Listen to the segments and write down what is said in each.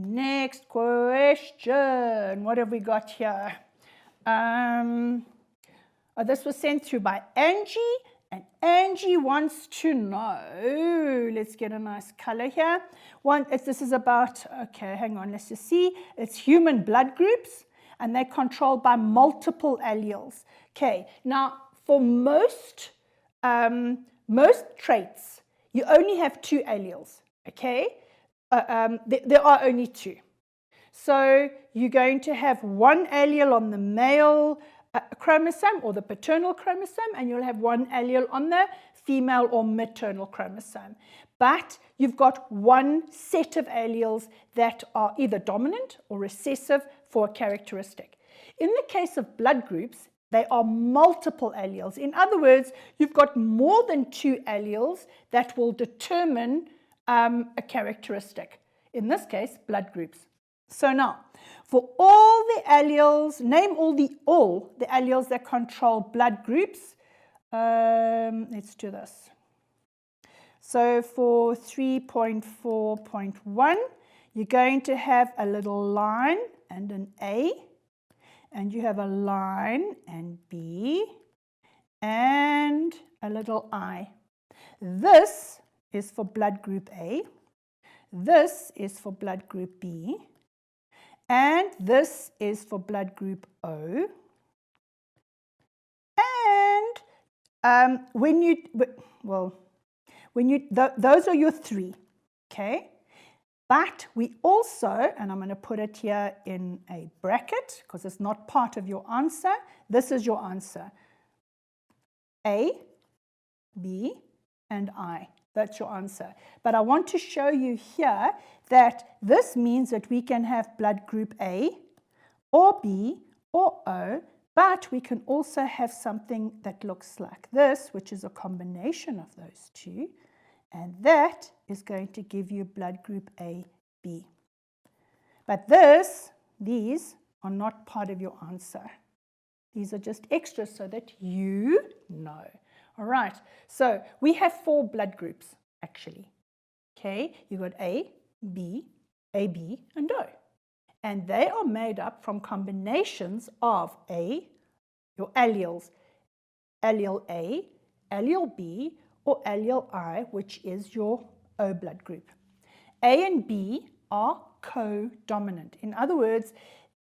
Next question. What have we got here? This was sent through by Angie, and Angie wants to know, let's get a nice color here. This is about, okay, hang on, let's just see. It's human blood groups, and they're controlled by multiple alleles. Okay, now for most traits, you only have 2 alleles, okay? There are only 2. So you're going to have 1 allele on the male chromosome or the paternal chromosome, and you'll have 1 allele on the female or maternal chromosome. But you've got 1 set of alleles that are either dominant or recessive for a characteristic. In the case of blood groups, they are multiple alleles. In other words, you've got more than 2 alleles that will determine a characteristic. In this case, blood groups. So now, for all the alleles, name all the alleles that control blood groups. Let's do this. So for 3.4.1, you're going to have a little line and an A, and you have a line and B, and a little I. This is for blood group A. This is for blood group B. And this is for blood group O. And those are your 3, okay? But we also, and I'm going to put it here in a bracket because it's not part of your answer. This is your answer. A, B, and I. That's your answer. But I want to show you here that this means that we can have blood group A or B or O, but we can also have something that looks like this, which is a combination of those 2, and that is going to give you blood group A, B. But these are not part of your answer. These are just extras so that you know. All right, so we have 4 blood groups, actually. Okay, you've got A, B, AB, and O. And they are made up from combinations of your alleles, allele A, allele B, or allele I, which is your O blood group. A and B are co-dominant. In other words,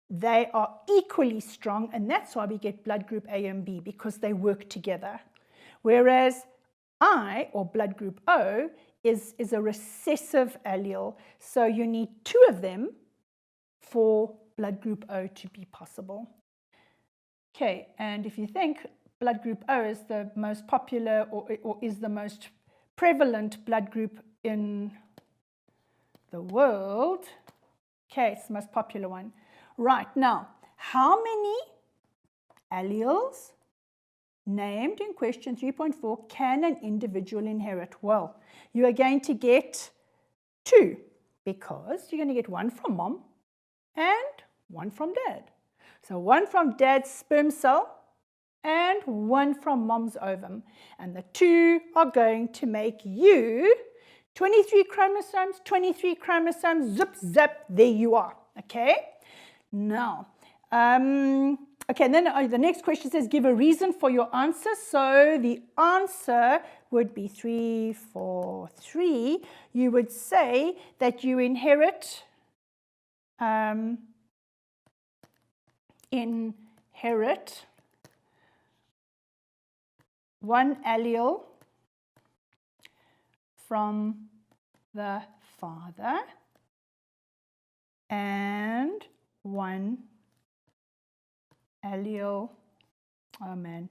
they are equally strong, and that's why we get blood group A and B, because they work together. Whereas I, or blood group O, is a recessive allele. So you need 2 of them for blood group O to be possible. Okay, and if you think blood group O is the most popular or is the most prevalent blood group in the world, okay, it's the most popular one. Right, now, how many alleles named in question 3.4 can an individual inherit? Well, you are going to get 2 because you're going to get 1 from mom and 1 from dad. So 1 from dad's sperm cell and 1 from mom's ovum. And the 2 are going to make you 23 chromosomes, zip, zap, there you are. Okay? Now, okay, and then the next question says, give a reason for your answer. So the answer would be 3, 4, 3. You would say that you inherit one allele from the father and 1 allele, oh man,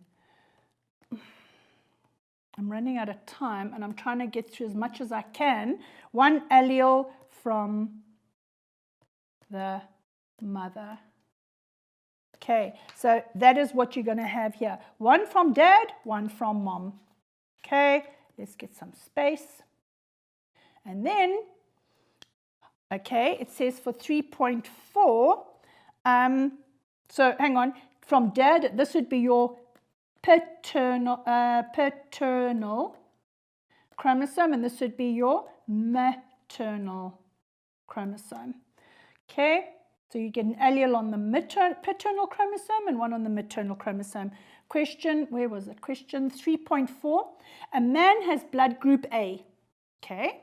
I'm running out of time and I'm trying to get through as much as I can. 1 allele from the mother. Okay, so that is what you're going to have here. 1 from dad, 1 from mom. Okay, let's get some space. And then, okay, it says for 3.4, so hang on, from dad, this would be your paternal chromosome, and this would be your maternal chromosome. Okay, so you get an allele on the paternal chromosome and one on the maternal chromosome. Question, where was it? Question 3.4. A man has blood group A, okay,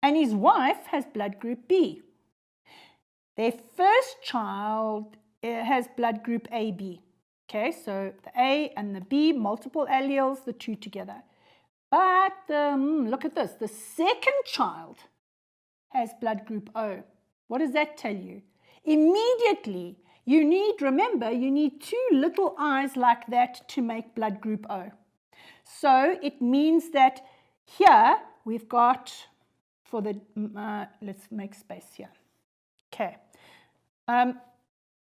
and his wife has blood group B. Their first child has blood group AB. Okay, so the A and the B, multiple alleles, the two together. But look at this. The second child has blood group O. What does that tell you? Immediately, remember, you need two little I's like that to make blood group O. So it means that here we've got, for the, let's make space here. Okay.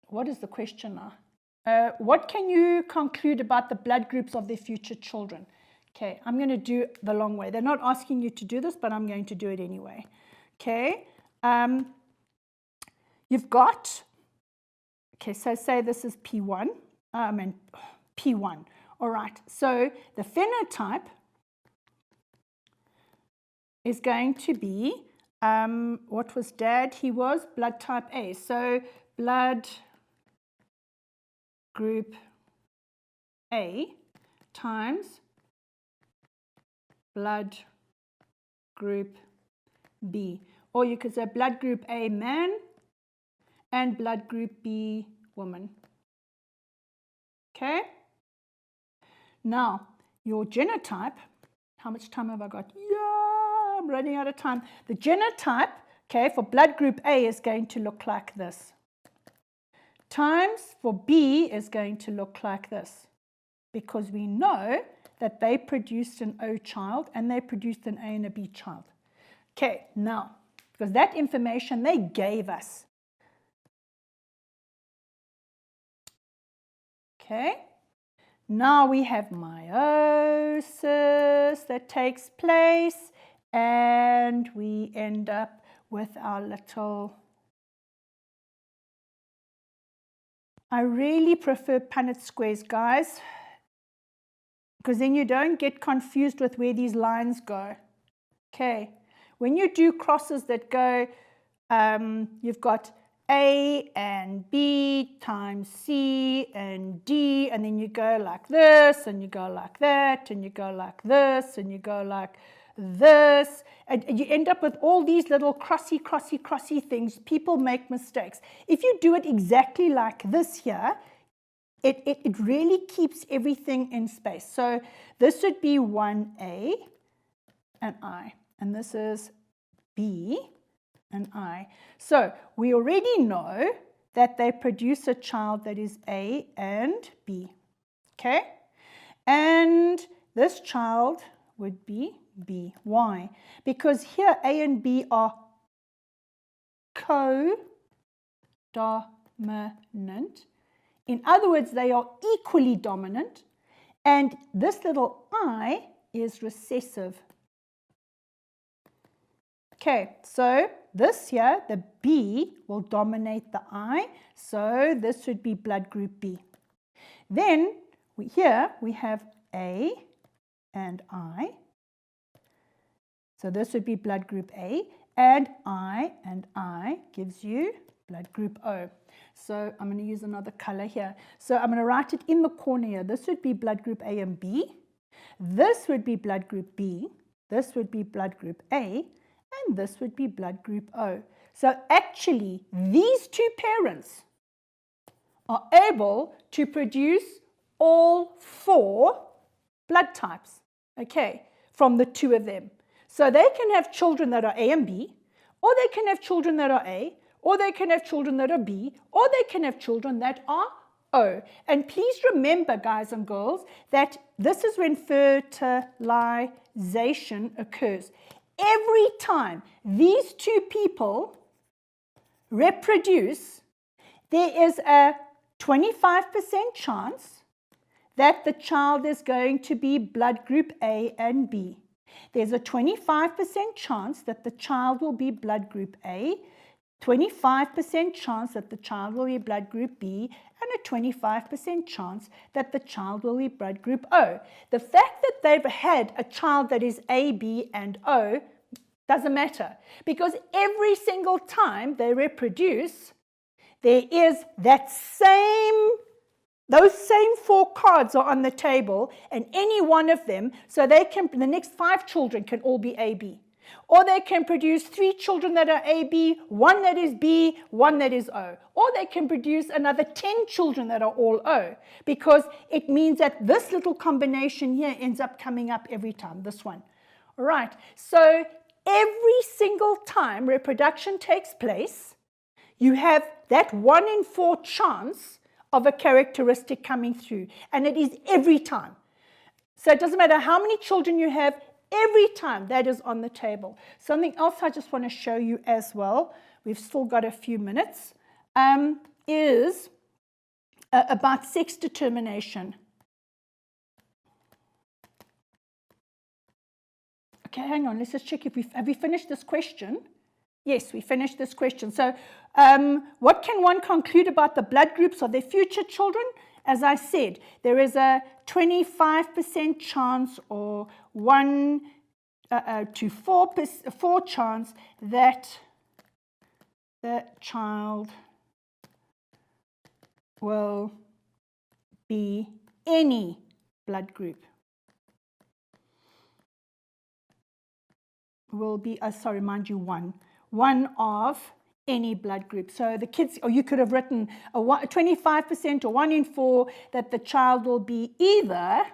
What is the question now? What can you conclude about the blood groups of their future children? Okay, I'm going to do the long way. They're not asking you to do this, but I'm going to do it anyway. Okay, you've got, okay, so say this is P1, and P1. All right, so the phenotype is going to be, what was Dad? He was blood type A. So blood group A times blood group B. Or you could say blood group A man and blood group B woman. Okay? Now, your genotype, how much time have I got? Yeah, I'm running out of time. The genotype, okay, for blood group A is going to look like this. Times for B is going to look like this, because we know that they produced an O child and they produced an A and a B child. Okay, now, because that information they gave us. Okay, now we have meiosis that takes place, and we end up with our little. I really prefer Punnett Squares, guys, because then you don't get confused with where these lines go. Okay, when you do crosses that go, you've got A and B times C and D, and then you go like this, and you go like that, and you go like this, and you go like this, and you end up with all these little crossy things. People make mistakes. If you do it exactly like this here, it really keeps everything in space. So this would be 1A and I, and this is B and I. So we already know that they produce a child that is A and B, okay? And this child would be B. Why? Because here A and B are co-dominant. In other words, they are equally dominant, and this little I is recessive. Okay, so this here, the B will dominate the I, so this would be blood group B. Then here we have A and I. So this would be blood group A, and I gives you blood group O. So I'm going to use another color here. So I'm going to write it in the corner here. This would be blood group A and B. This would be blood group B. This would be blood group A. And this would be blood group O. So actually, these two parents are able to produce all four blood types, okay, from the two of them. So they can have children that are A and B, or they can have children that are A, or they can have children that are B, or they can have children that are O. And please remember, guys and girls, that this is when fertilization occurs. Every time these two people reproduce, there is a 25% chance that the child is going to be blood group A and B. There's a 25% chance that the child will be blood group A, 25% chance that the child will be blood group B, and a 25% chance that the child will be blood group O. The fact that they've had a child that is A, B, and O Doesn't matter. Because every single time they reproduce, there is those same 4 cards are on the table, and any one of them, so the next 5 children can all be AB. Or they can produce 3 children that are AB, 1 that is B, 1 that is O. Or they can produce another 10 children that are all O, because it means that this little combination here ends up coming up every time, this one. All right, so every single time reproduction takes place, you have that 1 in 4 chance of a characteristic coming through, and it is every time. So it doesn't matter how many children you have, every time that is on the table. Something else I just want to show you as well, we've still got a few minutes, is about sex determination. Okay, hang on, let's just check if have we finished this question? Yes, we finished this question. So what can one conclude about the blood groups of their future children? As I said, there is a 25% chance or 1 to 4 chance that the child will be any blood group. Will be, sorry, mind you, one of any blood group. So the kids, or you could have written a 25% or 1 in 4 that the child will be either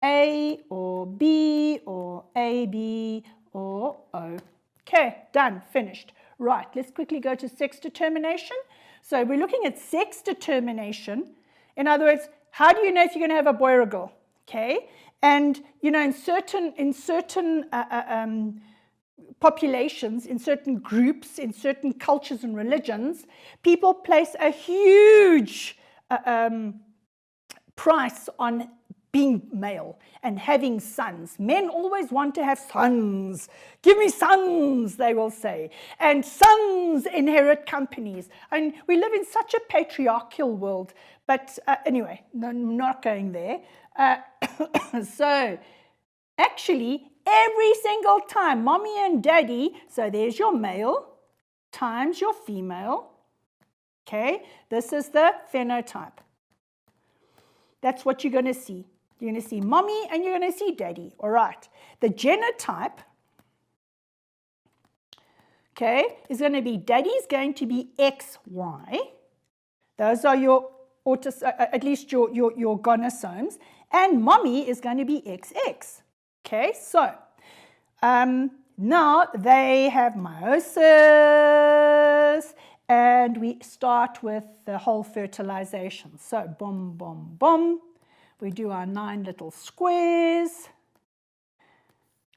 A or B or AB or O. Okay, done, finished. Right, let's quickly go to sex determination. So we're looking at sex determination. In other words, how do you know if you're going to have a boy or a girl? Okay, and you know, in certain populations, in certain groups, in certain cultures and religions, people place a huge price on being male and having sons. Men always want to have sons. Give me sons, they will say. And sons inherit companies. And we live in such a patriarchal world. But anyway, no, I'm not going there. So actually, every single time, mommy and daddy, so there's your male times your female. Okay, this is the phenotype. That's what you're going to see. You're going to see mommy and you're going to see daddy. All right. The genotype, okay, is going to be daddy's going to be XY. Those are your at least your gonosomes. And mommy is going to be XX. Okay, so now they have meiosis, and we start with the whole fertilization. So boom, boom, boom. We do our 9 little squares.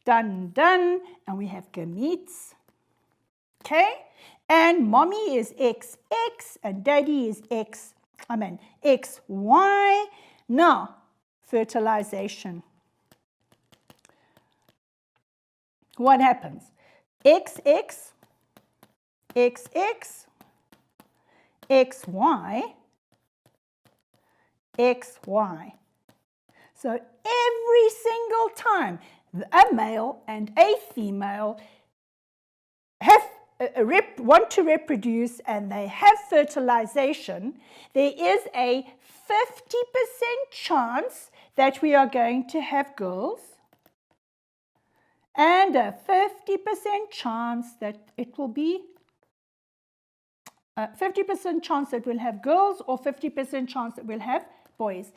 Done, done. And we have gametes. Okay, and mommy is XX and daddy is XY. Now, fertilization. What happens? XX, XX, XY, XY. So every single time a male and a female have want to reproduce and they have fertilization, there is a 50% chance that we are going to have girls and a 50% chance that it will be 50% chance that we'll have girls or 50% chance that we'll have boys.